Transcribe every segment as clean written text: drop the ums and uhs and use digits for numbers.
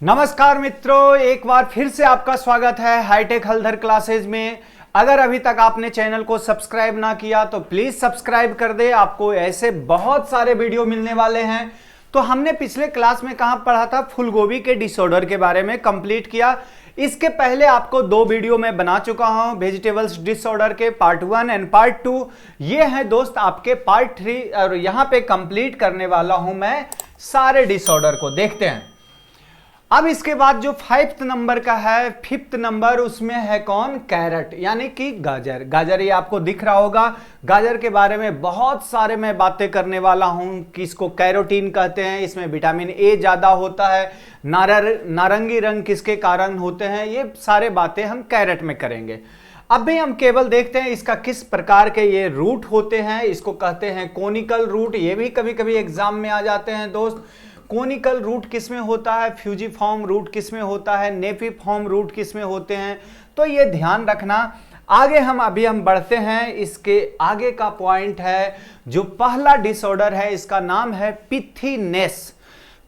नमस्कार मित्रों, एक बार फिर से आपका स्वागत है हाईटेक हलधर क्लासेज में। अगर अभी तक आपने चैनल को सब्सक्राइब ना किया तो प्लीज सब्सक्राइब कर दे। आपको ऐसे बहुत सारे वीडियो मिलने वाले हैं। तो हमने पिछले क्लास में कहां पढ़ा था, फूलगोभी के डिसऑर्डर के बारे में कंप्लीट किया। इसके पहले आपको दो वीडियो में बना चुका हूं वेजिटेबल्स डिसऑर्डर के पार्ट 1 एंड पार्ट 2। ये है दोस्त आपके पार्ट 3 और यहां पे कंप्लीट करने वाला हूं मैं सारे डिसऑर्डर को। देखते हैं अब इसके बाद जो 5th नंबर का है, 5th नंबर उसमें है कौन, कैरेट यानी कि गाजर। गाजर ये आपको दिख रहा होगा। गाजर के बारे में बहुत सारे मैं बातें करने वाला हूं कि इसको कैरोटीन कहते हैं, इसमें विटामिन ए ज्यादा होता है, नारंगी रंग किसके कारण होते हैं, ये सारे बातें हम कैरेट में करेंगे। अभी हम केवल देखते हैं इसका किस प्रकार के ये रूट होते हैं। इसको कहते हैं कोनिकल रूट। ये भी कभी कभी एग्जाम में आ जाते हैं दोस्त। कोनिकल रूट किस में होता है, फ्यूजीफॉर्म रूट किस में होता है, नेफिफॉर्म रूट किस में होते हैं, तो ये ध्यान रखना। आगे हम बढ़ते हैं। इसके आगे का पॉइंट है जो पहला डिसऑर्डर है, इसका नाम है पिथीनेस।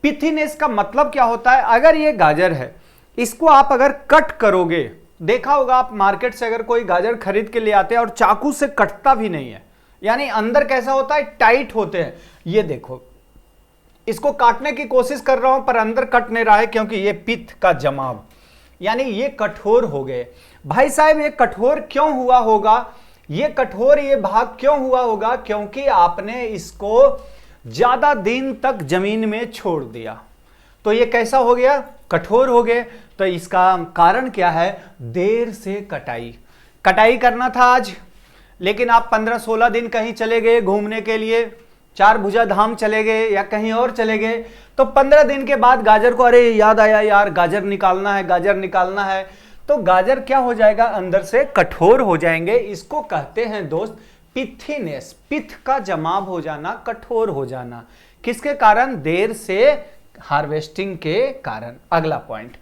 पिथीनेस का मतलब क्या होता है, अगर ये गाजर है, इसको आप अगर कट करोगे, देखा होगा आप मार्केट से अगर कोई गाजर खरीद के ले आते हैं और चाकू से कटता भी नहीं है, यानी अंदर कैसा होता है, टाइट होते हैं। ये देखो, इसको काटने की कोशिश कर रहा हूं पर अंदर कट नहीं रहा है क्योंकि ये पित्त का जमाव, यानी ये कठोर हो गए। भाई साहब ये कठोर क्यों हुआ होगा, ये कठोर ये भाग क्यों हुआ होगा, क्योंकि आपने इसको ज्यादा दिन तक जमीन में छोड़ दिया तो ये कैसा हो गया, कठोर हो गए। तो इसका कारण क्या है, देर से कटाई करना था आज, लेकिन आप 15-16 दिन कहीं चले गए घूमने के लिए, चार भुजा धाम चले गए या कहीं और चले गए, तो 15 दिन के बाद गाजर को अरे याद आया यार गाजर निकालना है, तो गाजर क्या हो जाएगा, अंदर से कठोर हो जाएंगे। इसको कहते हैं दोस्त पिथीनेस, पित्त का जमाव हो जाना, कठोर हो जाना। किसके कारण, देर से हार्वेस्टिंग के कारण। अगला पॉइंट,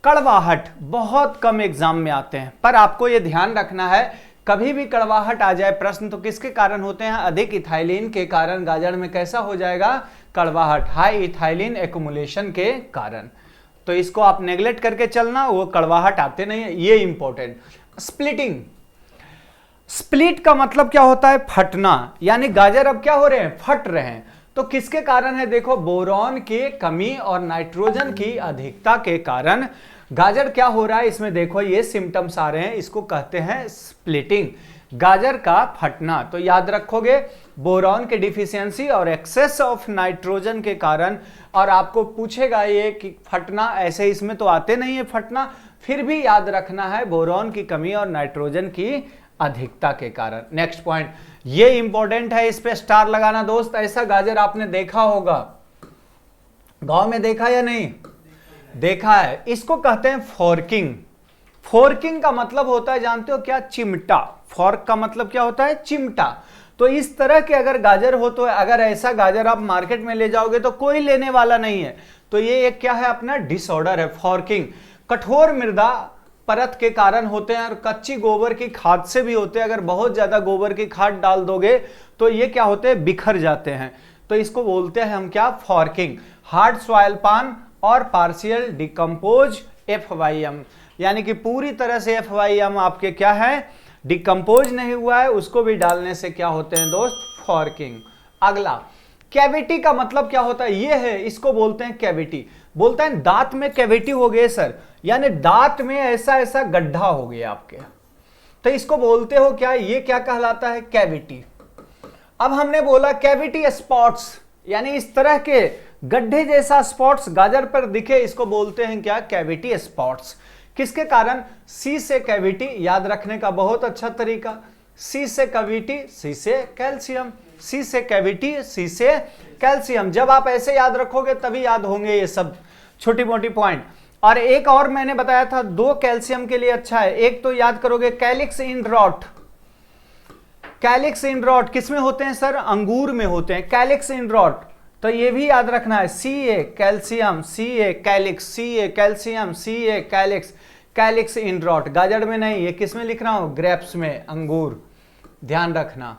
कड़वाहट। बहुत कम एग्जाम में आते हैं पर आपको यह ध्यान रखना है, कभी भी कड़वाहट आ जाए प्रश्न तो किसके कारण होते हैं, अधिक इथाइलिन के कारण गाजर में कैसा हो जाएगा, कड़वाहट, हाई इथाइलिन एक्युमुलेशन के कारण। तो इसको आप नेग्लेक्ट करके चलना, वो कड़वाहट आते नहीं है, ये इंपॉर्टेंट। स्प्लिटिंग, स्प्लिट का मतलब क्या होता है, फटना, यानी गाजर अब क्या हो रहे हैं, फट रहे हैं। तो किसके कारण है, देखो बोरॉन की कमी और नाइट्रोजन की अधिकता के कारण गाजर क्या हो रहा है, इसमें देखो ये सिम्टम्स आ रहे हैं, इसको कहते हैं स्प्लिटिंग, गाजर का फटना। तो याद रखोगे बोरॉन के डिफिशियंसी और एक्सेस ऑफ नाइट्रोजन के कारण। और आपको पूछेगा ये कि फटना, ऐसे इसमें तो आते नहीं है फटना, फिर भी याद रखना है बोरॉन की कमी और नाइट्रोजन की अधिकता के कारण। नेक्स्ट पॉइंट, ये इंपॉर्टेंट है, इस पे स्टार लगाना दोस्त। ऐसा गाजर आपने देखा होगा, गांव में देखा या नहीं देखा है, इसको कहते हैं फॉर्किंग। फॉर्किंग का मतलब होता है, जानते हो क्या, चिमटा। फॉर्क का मतलब क्या होता है, चिमटा। तो इस तरह के अगर गाजर हो, तो अगर ऐसा गाजर आप मार्केट में ले जाओगे तो कोई लेने वाला नहीं है। तो ये एक क्या है, अपना डिसऑर्डर है, फॉर्किंग। कठोर मृदा परत के कारण होते हैं और कच्ची गोबर की खाद से भी होते हैं। अगर बहुत ज्यादा गोबर की खाद डाल दोगे तो ये क्या होते हैं, बिखर जाते हैं। तो इसको बोलते हैं हम क्या, फॉर्किंग। हार्ड सॉइल पान और पार्शियल डिकम्पोज FYM, यानी कि पूरी तरह से FYM आपके क्या है, डिकम्पोज नहीं हुआ है, उसको भी डालने से क्या होते हैं दोस्त, फॉर्किंग। अगला, कैविटी का मतलब क्या होता है, ये है, इसको बोलते हैं कैविटी। बोलते हैं दांत में कैविटी हो गए सर, यानी दांत में ऐसा गड्ढा हो गया आपके, तो इसको बोलते हो क्या, ये क्या कहलाता है, कैविटी। अब हमने बोला कैविटी स्पॉट्स, यानी इस तरह के गड्ढे जैसा स्पॉट्स गाजर पर दिखे, इसको बोलते हैं क्या, कैविटी स्पॉट्स। किसके कारण, सी से कैविटी, याद रखने का बहुत अच्छा तरीका, सी से कैविटी, सी से कैल्शियम, सी से कैविटी, सी से कैल्शियम। जब आप ऐसे याद रखोगे तभी याद होंगे ये सब छोटी मोटी पॉइंट। और एक और मैंने बताया था, दो कैल्शियम के लिए अच्छा है, एक तो याद करोगे calyx in rot. Calyx in rot किस में होते हैं सर, अंगूर में होते हैं, कैलिक्स इन रॉट। तो ये भी याद रखना है, Ca calcium, Ca calyx, Ca calcium, Ca calyx, calyx in rot. गाजर में नहीं, ये किस में लिख रहा हूं, ग्रेप्स में, अंगूर, ध्यान रखना,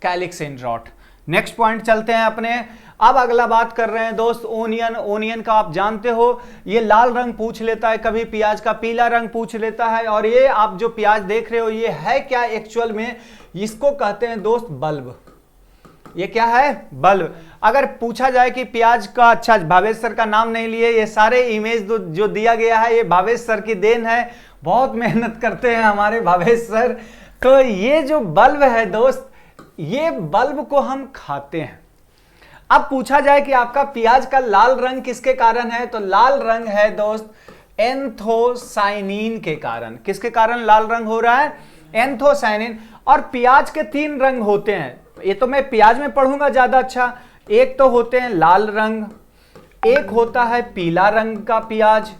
calyx in rot. Next point चलते हैं अपने। अब अगला बात कर रहे हैं दोस्त ओनियन। ओनियन का आप जानते हो ये लाल रंग पूछ लेता है, कभी प्याज का पीला रंग पूछ लेता है। और ये आप जो प्याज देख रहे हो ये है क्या एक्चुअल में, इसको कहते हैं दोस्त बल्ब। ये क्या है? बल्ब। अगर पूछा जाए कि प्याज का, अच्छा भावेश सर का नाम नहीं लिए, ये सारे इमेज जो दिया गया है ये भावेश सर की देन है, बहुत मेहनत करते हैं हमारे भावेश सर। तो ये जो बल्ब है दोस्त, ये बल्ब को हम खाते हैं। अब पूछा जाए कि आपका प्याज का लाल रंग किसके कारण है, तो लाल रंग है दोस्त एंथोसाइनिन के कारण। किसके कारण लाल रंग हो रहा है? एंथोसाइनिन। और प्याज के 3 रंग होते हैं, ये तो मैं प्याज में पढ़ूंगा ज्यादा अच्छा। एक तो होते हैं लाल रंग, एक होता है पीला रंग का प्याज,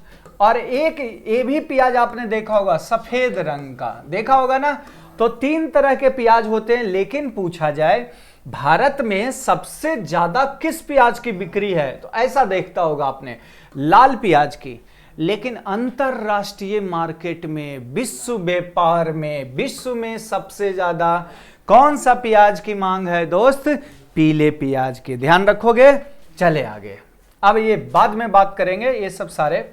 और एक ये भी प्याज आपने देखा होगा सफेद रंग का, देखा होगा ना। तो 3 तरह के प्याज होते हैं। लेकिन पूछा जाए भारत में सबसे ज्यादा किस प्याज की बिक्री है, तो ऐसा देखता होगा आपने लाल प्याज की। लेकिन अंतरराष्ट्रीय मार्केट में, विश्व व्यापार में, विश्व में सबसे ज्यादा कौन सा प्याज की मांग है दोस्त? पीले प्याज की। ध्यान रखोगे? चले आगे। अब ये बाद में बात करेंगे ये सब सारे।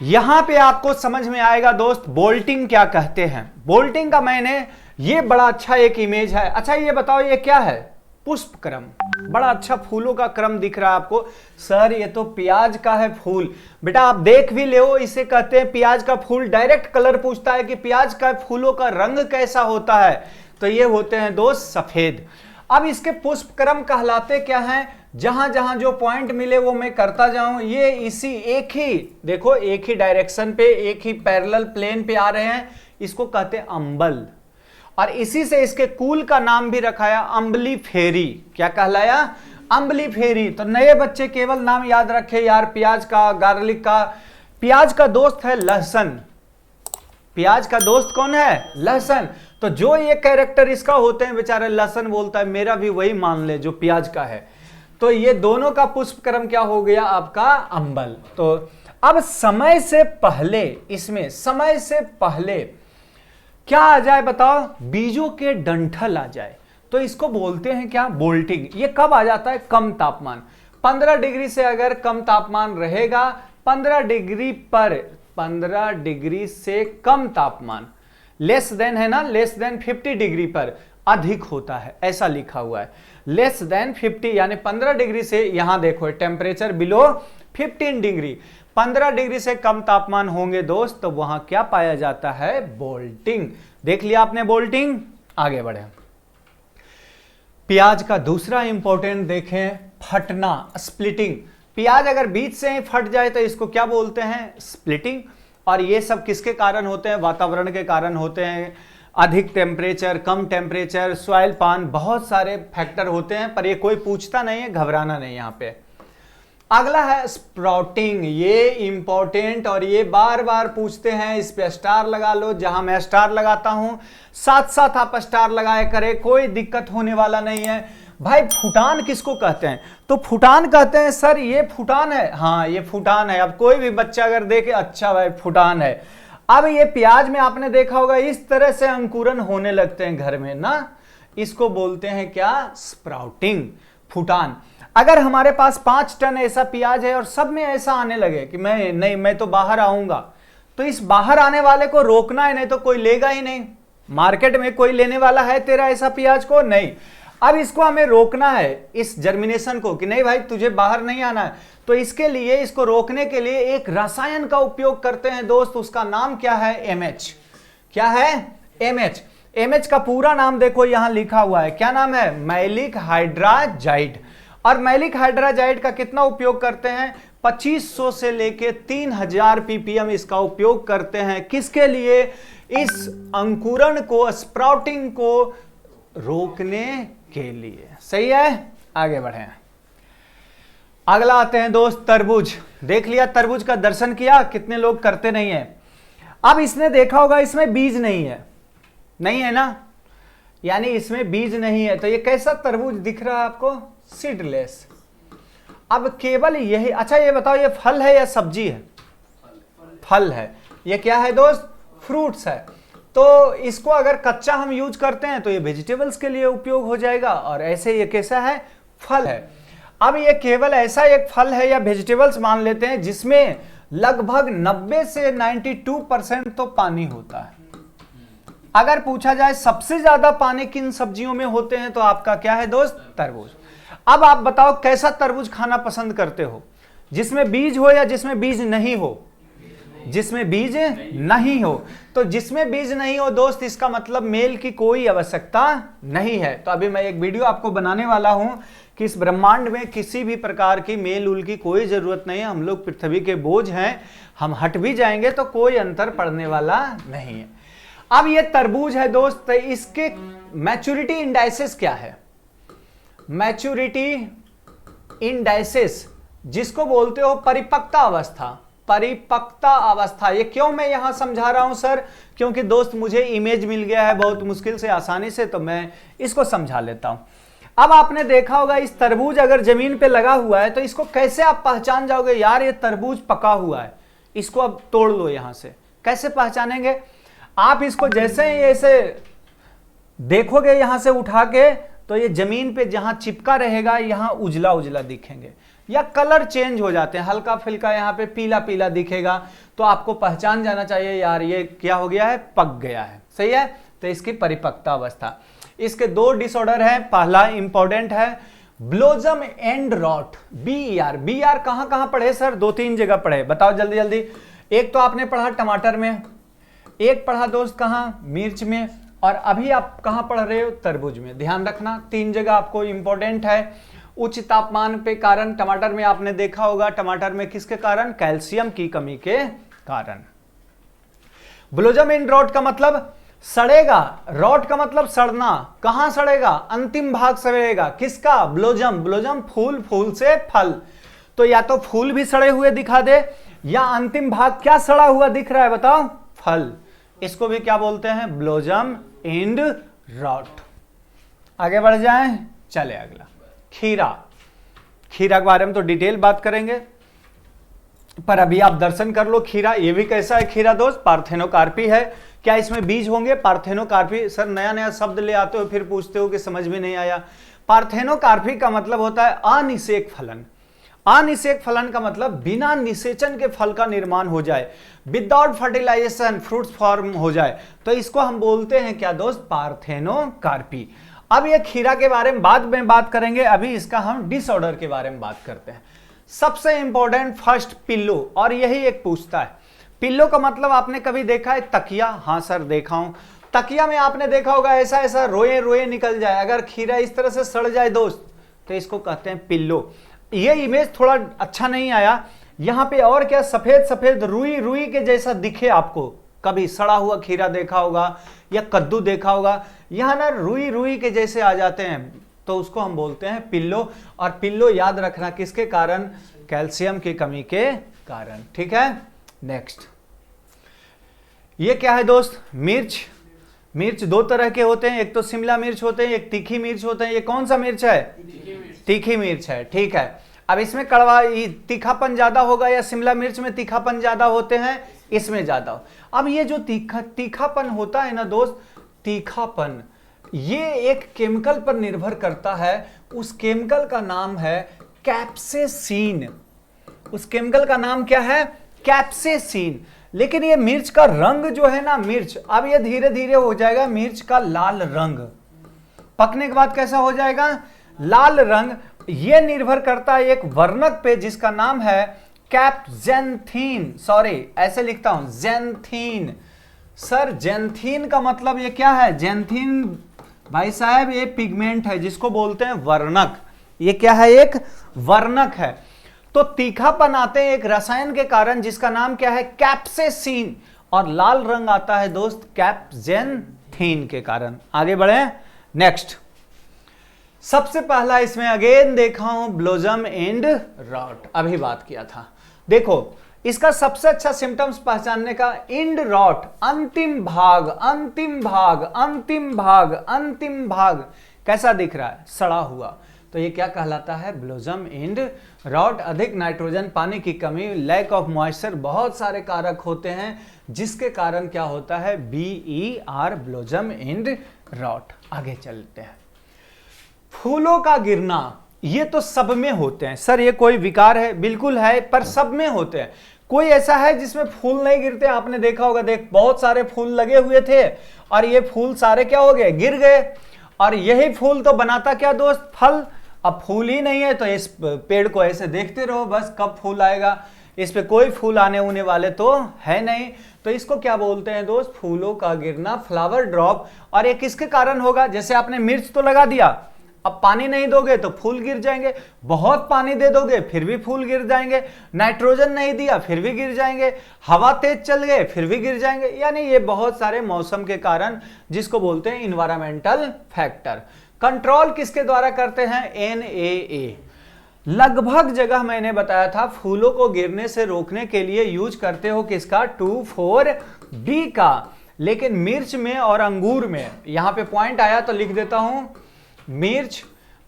यहां पे आपको समझ में आएगा दोस्त बोल्टिंग क्या कहते हैं। बोल्टिंग का मैंने ये बड़ा अच्छा एक इमेज है। अच्छा ये बताओ ये क्या है? पुष्प क्रम। बड़ा अच्छा फूलों का क्रम दिख रहा है आपको। सर ये तो प्याज का है फूल। बेटा आप देख भी ले, इसे कहते हैं प्याज का फूल। डायरेक्ट कलर पूछता है कि प्याज का फूलों का रंग कैसा होता है, तो ये होते हैं दोस्त सफेद। अब इसके पुष्प क्रम कहलाते क्या हैं? जहां जहां जो पॉइंट मिले वो मैं करता जाऊं। ये इसी एक ही, देखो एक ही डायरेक्शन पे, एक ही पैरेलल प्लेन पे आ रहे हैं, इसको कहते हैं अंबल। और इसी से इसके कुल का नाम भी रखाया अंबली फेरी। क्या कहलाया? अंबली फेरी। तो नए बच्चे केवल नाम याद रखे यार, प्याज का, गार्लिक का। प्याज का दोस्त है लहसुन। प्याज का दोस्त कौन है? लहसुन। तो जो ये कैरेक्टर इसका होते हैं, बेचारा लहसुन बोलता है, मेरा भी वही मान ले जो प्याज का है। तो ये दोनों का पुष्प क्रम क्या हो गया आपका? अंबल। तो अब समय से पहले, इसमें समय से पहले क्या आ जाए बताओ? बीजों के डंठल आ जाए, तो इसको बोलते हैं क्या? बोल्टिंग। ये कब आ जाता है? कम तापमान। 15 डिग्री से अगर कम तापमान रहेगा, 15 डिग्री पर, 15 डिग्री से कम तापमान, लेस देन है ना, लेस देन 50 डिग्री पर अधिक होता है, ऐसा लिखा हुआ है। लेस देन 50 यानी 15 डिग्री से, यहां देखो टेम्परेचर बिलो 15 डिग्री, 15 डिग्री से कम तापमान होंगे दोस्त, तो वहां क्या पाया जाता है? बोल्टिंग। देख लिया आपने बोल्टिंग। आगे बढ़े। प्याज का दूसरा इंपॉर्टेंट देखें, फटना, स्प्लिटिंग। प्याज अगर बीच से ही फट जाए तो इसको क्या बोलते हैं? स्प्लिटिंग। और ये सब किसके कारण होते हैं? वातावरण के कारण होते हैं। अधिक टेम्परेचर, कम टेम्परेचर, सॉइल पान, बहुत सारे फैक्टर होते हैं, पर ये कोई पूछता नहीं है, घबराना नहीं यहां पे। अगला है स्प्राउटिंग। ये इंपॉर्टेंट और ये बार बार पूछते हैं, इस पे स्टार लगा लो। जहां मैं स्टार लगाता हूं साथ साथ आप स्टार लगाए करें, कोई दिक्कत होने वाला नहीं है। भाई फुटान किसको कहते हैं? तो फुटान कहते हैं सर ये फुटान है, हाँ ये फुटान है। अब कोई भी बच्चा अगर देखे, अच्छा भाई फुटान है। अब ये प्याज में आपने देखा होगा इस तरह से अंकुरन होने लगते हैं घर में ना, इसको बोलते हैं क्या? स्प्राउटिंग, फुटान। अगर हमारे पास 5 टन ऐसा प्याज है और सब में ऐसा आने लगे कि मैं तो बाहर आऊंगा, तो इस बाहर आने वाले को रोकना है, नहीं तो कोई लेगा ही नहीं। मार्केट में कोई लेने वाला है तेरा ऐसा प्याज को? नहीं। अब इसको हमें रोकना है, इस जर्मिनेशन को, कि नहीं भाई तुझे बाहर नहीं आना है। तो इसके लिए, इसको रोकने के लिए एक रसायन का उपयोग करते हैं दोस्त, उसका नाम क्या है? एमएच। क्या है? एमएच। एमएच का पूरा नाम देखो यहां लिखा हुआ है, क्या नाम है? Maleic hydrazide. और मैलिक हाइड्राजाइड का कितना उपयोग करते हैं? 2500 से लेके 3000 ppm इसका उपयोग करते हैं। किसके लिए? इस अंकुरण को, स्प्राउटिंग को रोकने के लिए। सही है? आगे बढ़े। अगला आते हैं दोस्त तरबूज। देख लिया, तरबूज का दर्शन किया, कितने लोग करते नहीं है। अब इसने देखा होगा इसमें बीज नहीं है, नहीं है ना, यानी इसमें बीज नहीं है। तो ये कैसा तरबूज दिख रहा है आपको? सीडलेस। अब केवल यही, अच्छा ये बताओ ये फल है या सब्जी है? फल है। ये क्या है दोस्त? फ्रूट्स है। तो इसको अगर कच्चा हम यूज करते हैं तो ये वेजिटेबल्स के लिए उपयोग हो जाएगा, और ऐसे ये कैसा है, फल है। अब ये केवल ऐसा एक फल है या वेजिटेबल्स मान लेते हैं जिसमें लगभग 90 से 92% तो पानी होता है। अगर पूछा जाए सबसे ज्यादा पानी किन सब्जियों में होते हैं तो आपका क्या है दोस्त, तरबूज। अब आप बताओ कैसा तरबूज खाना पसंद करते हो, जिसमें बीज हो या जिसमें बीज नहीं हो? जिसमें बीज नहीं हो। तो जिसमें बीज नहीं हो दोस्त, इसका मतलब मेल की कोई आवश्यकता नहीं है। तो अभी मैं एक वीडियो आपको बनाने वाला हूं कि इस ब्रह्मांड में किसी भी प्रकार की मेल उल की कोई जरूरत नहीं है। हम लोग पृथ्वी के बोझ हैं, हम हट भी जाएंगे तो कोई अंतर पड़ने वाला नहीं है। अब ये तरबूज है दोस्त, तो इसके मैच्योरिटी इंडाइसेस क्या है? मैच्योरिटी इंडाइसेस जिसको बोलते हो परिपक्वता अवस्था। परिपक्वता अवस्था, ये क्यों मैं यहां समझा रहा हूं सर? क्योंकि दोस्त मुझे इमेज मिल गया है बहुत मुश्किल से, आसानी से, तो मैं इसको समझा लेता हूं। अब आपने देखा होगा इस तरबूज अगर जमीन पे लगा हुआ है तो इसको कैसे आप पहचान जाओगे, यार ये तरबूज पका हुआ है, इसको अब तोड़ लो यहां से। कैसे पहचानेंगे आप इसको? जैसे ही ऐसे देखोगे यहां से उठा के, तो ये जमीन पे जहां चिपका रहेगा यहां उजला उजला दिखेंगे या कलर चेंज हो जाते हैं, हल्का फुल्का यहाँ पे पीला पीला दिखेगा, तो आपको पहचान जाना चाहिए यार ये क्या हो गया है, पक गया है। सही है, तो इसकी परिपक्वता अवस्था। इसके दो डिसऑर्डर हैं। पहला इंपॉर्टेंट है blossom end rot, BER। BER कहां कहां पढ़े सर? 2-3 जगह पढ़े, बताओ जल्दी जल्दी। एक तो आपने पढ़ा टमाटर में, एक पढ़ा दोस्त कहां, मिर्च में, और अभी आप कहां पढ़ रहे हो, तरबूज में। ध्यान रखना 3 जगह आपको इंपॉर्टेंट है। उच्च तापमान पे कारण, टमाटर में आपने देखा होगा, टमाटर में किसके कारण? कैल्शियम की कमी के कारण। ब्लोजम इन रॉट का मतलब सड़ेगा, रॉट का मतलब सड़ना। कहां सड़ेगा? अंतिम भाग सड़ेगा। किसका? ब्लोजम। ब्लोजम फूल, फूल से फल। तो या तो फूल भी सड़े हुए दिखा दे या अंतिम भाग क्या सड़ा हुआ दिख रहा है, बताओ? फल। इसको भी क्या बोलते हैं? Blossom end rot. आगे बढ़ जाएं, चले अगला खीरा। खीरा के बारे में तो डिटेल बात करेंगे, पर अभी आप दर्शन कर लो खीरा। ये भी कैसा है खीरा दोस्त? पार्थेनोकार्पी है। क्या इसमें बीज होंगे? पार्थेनोकार्पी। सर नया नया शब्द ले आते हो फिर पूछते हो कि समझ में नहीं आया। पार्थेनोकार्पी का मतलब होता है अनिषेक फलन। अनिषेक फलन का मतलब बिना निषेचन के फल का निर्माण हो जाए, विदाउट फर्टिलाइजेशन फ्रूट्स फॉर्म हो जाए, तो इसको हम बोलते हैं क्या दोस्त? पार्थेनोकार्पी। अब ये खीरा के बारे में बाद में बात करेंगे, अभी इसका हम डिसऑर्डर के बारे में बात करते हैं। सबसे इंपॉर्टेंट फर्स्ट पिल्लो, और यही एक पूछता है पिल्लो का मतलब आपने कभी देखा है तकिया? हाँ सर देखा हूं। तकिया में आपने देखा होगा ऐसा ऐसा रोए रोए निकल जाए, अगर खीरा इस तरह से सड़ जाए दोस्त तो इसको कहते हैं पिल्लो। ये इमेज थोड़ा अच्छा नहीं आया यहां पे, और क्या सफेद सफेद रुई रुई के जैसा दिखे आपको? कभी सड़ा हुआ खीरा देखा होगा या कद्दू देखा होगा, यहां ना रुई रुई के जैसे आ जाते हैं, तो उसको हम बोलते हैं पिल्लो। और पिल्लो याद रखना किसके कारण? कैल्शियम की कमी के कारण। ठीक है, नेक्स्ट ये क्या है दोस्त? मिर्च। मिर्च दो तरह के होते हैं, एक तो शिमला मिर्च होते हैं, एक तीखी मिर्च होते हैं। ये कौन सा मिर्च है? तीखी मिर्च है। ठीक है, अब इसमें कड़वा तीखापन ज्यादा होगा या शिमला मिर्च में तीखापन ज्यादा होते हैं? इसमें ज्यादा हो। अब ये जो तीखापन होता है ना दोस्त, तीखापन ये एक केमिकल पर निर्भर करता है। उस केमिकल का नाम है कैप्सेसीन। उस केमिकल का नाम क्या है? कैप्सेसीन। लेकिन ये मिर्च का रंग जो है ना, मिर्च अब ये धीरे धीरे हो जाएगा मिर्च का लाल रंग। पकने के बाद कैसा हो जाएगा? लाल रंग। ये निर्भर करता है एक वर्णक पे जिसका नाम है कैप्जेंथीन। सॉरी ऐसे लिखता हूं, जेंथीन। सर जेंथीन का मतलब ये क्या है? जेंथीन भाई साहब ये पिगमेंट है जिसको बोलते हैं वर्णक। ये क्या है? एक वर्णक है। तो तीखापन आते हैं एक रसायन के कारण जिसका नाम क्या है? कैप्सेसीन। और लाल रंग आता है दोस्त कैप्जेंथीन के कारण। आगे बढ़े, नेक्स्ट। सबसे पहला इसमें अगेन देखा हूं ब्लोजम एंड रॉट, अभी बात किया था। देखो इसका सबसे अच्छा सिम्टम्स पहचानने का, इंड रॉट अंतिम भाग, अंतिम भाग, अंतिम भाग, अंतिम भाग कैसा दिख रहा है? सड़ा हुआ। तो ये क्या कहलाता है? Blossom end rot. अधिक नाइट्रोजन, पानी की कमी, लैक ऑफ मॉइस्चर, बहुत सारे कारक होते हैं जिसके कारण क्या होता है, BER ब्लोजम एंड रॉट। आगे चलते हैं। फूलों का गिरना, ये तो सब में होते हैं सर, ये कोई विकार है? बिल्कुल है, पर सब में होते हैं। कोई ऐसा है जिसमें फूल नहीं गिरते? आपने देखा होगा, बहुत सारे फूल लगे हुए थे और ये फूल सारे क्या हो गए, गिर गए। और यही फूल तो बनाता क्या दोस्त, फल। अब फूल ही नहीं है तो इस पेड़ को ऐसे देखते रहो, बस कब फूल आएगा, इस पे कोई फूल आने उने वाले तो है नहीं। तो इसको क्या बोलते हैं दोस्त, फूलों का गिरना, फ्लावर ड्रॉप। और ये किसके कारण होगा, जैसे आपने मिर्च तो लगा दिया, अब पानी नहीं दोगे तो फूल गिर जाएंगे, बहुत पानी दे दोगे फिर भी फूल गिर जाएंगे, नाइट्रोजन नहीं दिया फिर भी गिर जाएंगे, हवा तेज चल गए फिर भी गिर जाएंगे। यानी ये बहुत सारे मौसम के कारण, जिसको बोलते हैं इन्वायरमेंटल फैक्टर। कंट्रोल किसके द्वारा करते हैं, NAA। लगभग जगह मैंने बताया था फूलों को गिरने से रोकने के लिए यूज करते हो किसका, 2,4-D का। लेकिन मिर्च में और अंगूर में, यहां पे पॉइंट आया तो लिख देता हूं, मिर्च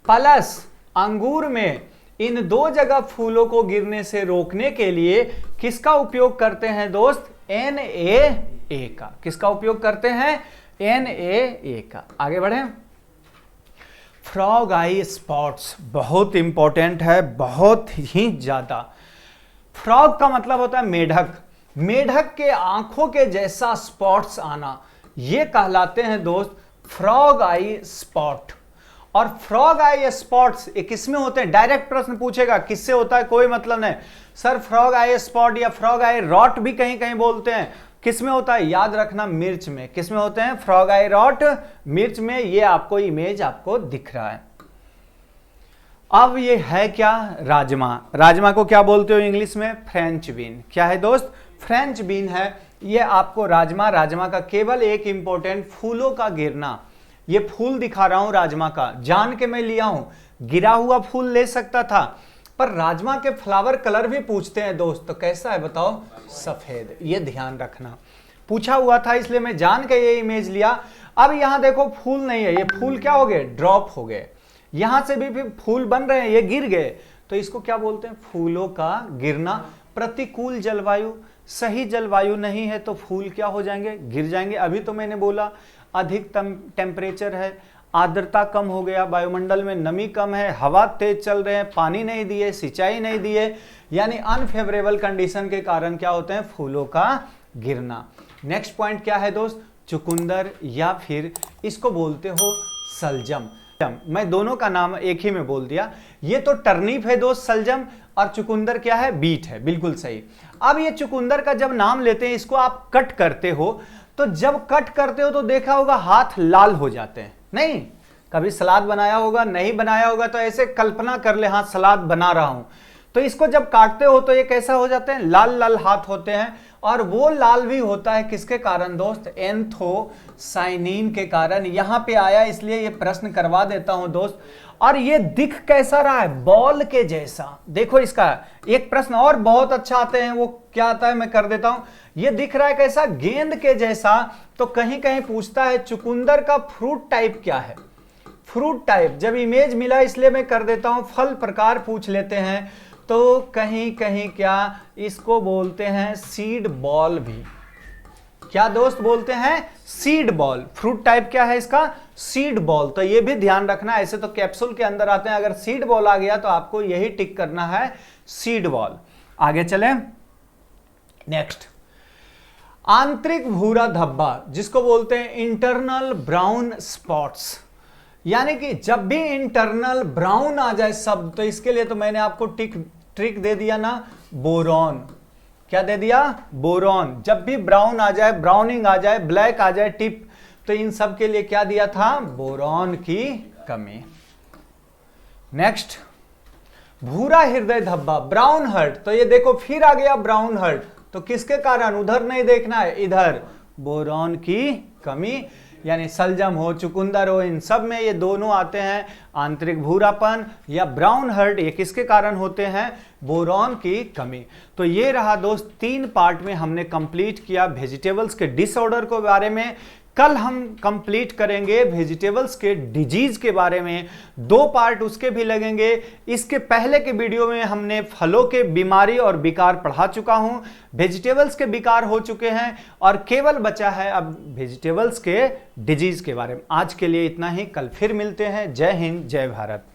प्लस अंगूर में, इन दो जगह फूलों को गिरने से रोकने के लिए किसका उपयोग करते हैं दोस्त, NAA का। किसका उपयोग करते हैं, NAA का। आगे बढ़े। फ्रॉग आई स्पॉट्स बहुत इंपॉर्टेंट है, बहुत ही ज्यादा। फ्रॉग का मतलब होता है मेढक। मेढक के आंखों के जैसा स्पॉट्स आना, ये कहलाते हैं दोस्त फ्रॉग आई स्पॉट। और फ्रॉग आई स्पॉट्स ये किसमें होते हैं, डायरेक्ट प्रश्न पूछेगा किससे होता है, कोई मतलब नहीं सर। फ्रॉग आई स्पॉट या फ्रॉग आई रॉट भी कहीं कहीं बोलते हैं, किसमें होता है, याद रखना मिर्च में। किसमें होते हैं, फ्रॉग आई रॉट, मिर्च में। ये आपको इमेज आपको दिख रहा है। अब ये है क्या, राजमा। राजमा को क्या बोलते हो इंग्लिश में, फ्रेंच बीन। क्या है दोस्त, फ्रेंच बीन है। ये आपको राजमा का केवल एक इंपॉर्टेंट, फूलों का गिरना। ये फूल दिखा रहा हूं राजमा का, जान के मैं लिया हूं, गिरा हुआ फूल ले सकता था, पर राजमा के फ्लावर कलर भी पूछते हैं दोस्त, तो कैसा है बताओ, सफेद। ये ध्यान रखना, पूछा हुआ था इसलिए मैं जान के ये इमेज लिया। अब यहां देखो फूल नहीं है, ये फूल क्या हो गए, ड्रॉप हो गए। यहां से भी फूल बन रहे हैं, ये गिर गए, तो इसको क्या बोलते हैं, फूलों का गिरना। प्रतिकूल जलवायु, सही जलवायु नहीं है तो फूल क्या हो जाएंगे, गिर जाएंगे। अभी तो मैंने बोला अधिकतम टेम्परेचर है, आर्द्रता कम हो गया, वायुमंडल में नमी कम है, हवा तेज चल रहे हैं, पानी नहीं दिए, सिंचाई नहीं दिए, यानी अनफेवरेबल कंडीशन के कारण क्या होते हैं, फूलों का गिरना। नेक्स्ट पॉइंट क्या है दोस्त, चुकंदर या फिर इसको बोलते हो सलजम। मैं दोनों का नाम एक ही में बोल दिया। ये तो टर्निप है दोस्त सलजम, और चुकंदर क्या है, बीट है। बिल्कुल सही। अब ये चुकंदर का जब नाम लेते हैं, इसको आप कट करते हो, तो जब कट करते हो तो देखा होगा हाथ लाल हो जाते हैं। नहीं, कभी सलाद बनाया होगा, नहीं बनाया होगा तो ऐसे कल्पना कर ले, हाँ सलाद बना रहा हूं, तो इसको जब काटते हो तो ये कैसा हो जाते हैं, लाल लाल हाथ होते हैं। और वो लाल भी होता है किसके कारण दोस्त, एंथोसाइनिन के कारण। यहां पे आया इसलिए ये प्रश्न करवा देता हूं दोस्त। और ये दिख कैसा रहा है, बॉल के जैसा। देखो इसका एक प्रश्न और बहुत अच्छा आते हैं, वो क्या आता है मैं कर देता हूं। ये दिख रहा है कैसा, गेंद के जैसा। तो कहीं कहीं पूछता है चुकंदर का फ्रूट टाइप क्या है, फ्रूट टाइप। जब इमेज मिला इसलिए मैं कर देता हूं, फल प्रकार पूछ लेते हैं तो कहीं कहीं क्या इसको बोलते हैं सीड बॉल भी। क्या दोस्त बोलते हैं, सीड बॉल। फ्रूट टाइप क्या है इसका, सीड बॉल। तो ये भी ध्यान रखना, ऐसे तो कैप्सूल के अंदर आते हैं, अगर सीड बॉल आ गया तो आपको यही टिक करना है, सीड बॉल। आगे चलें। नेक्स्ट, आंतरिक भूरा धब्बा, जिसको बोलते हैं इंटरनल ब्राउन स्पॉट्स। यानी कि जब भी इंटरनल ब्राउन आ जाए शब्द, तो इसके लिए तो मैंने आपको ट्रिक दे दिया ना, बोरॉन। क्या दे दिया, बोरॉन। जब भी ब्राउन आ जाए, ब्राउनिंग आ जाए, ब्लैक आ जाए टिप, तो इन सब के लिए क्या दिया था, बोरॉन की कमी। नेक्स्ट, भूरा हृदय धब्बा, ब्राउन हर्ट। तो ये देखो फिर आ गया ब्राउन हर्ट, तो किसके कारण, उधर नहीं देखना है, इधर, बोरॉन की कमी। यानी सलजम हो, चुकंदर हो, इन सब में ये दोनों आते हैं। आंतरिक भूरापन या ब्राउन हर्ट, ये किसके कारण होते हैं, बोरॉन की कमी। तो ये रहा दोस्त, 3 पार्ट में हमने कंप्लीट किया वेजिटेबल्स के डिसऑर्डर के बारे में, कल हम कंप्लीट करेंगे वेजिटेबल्स के डिजीज के बारे में, 2 पार्ट उसके भी लगेंगे। इसके पहले के वीडियो में हमने फलों के बीमारी और विकार पढ़ा चुका हूं, वेजिटेबल्स के विकार हो चुके हैं और केवल बचा है अब वेजिटेबल्स के डिजीज के बारे में। आज के लिए इतना ही, कल फिर मिलते हैं। जय हिंद, जय भारत।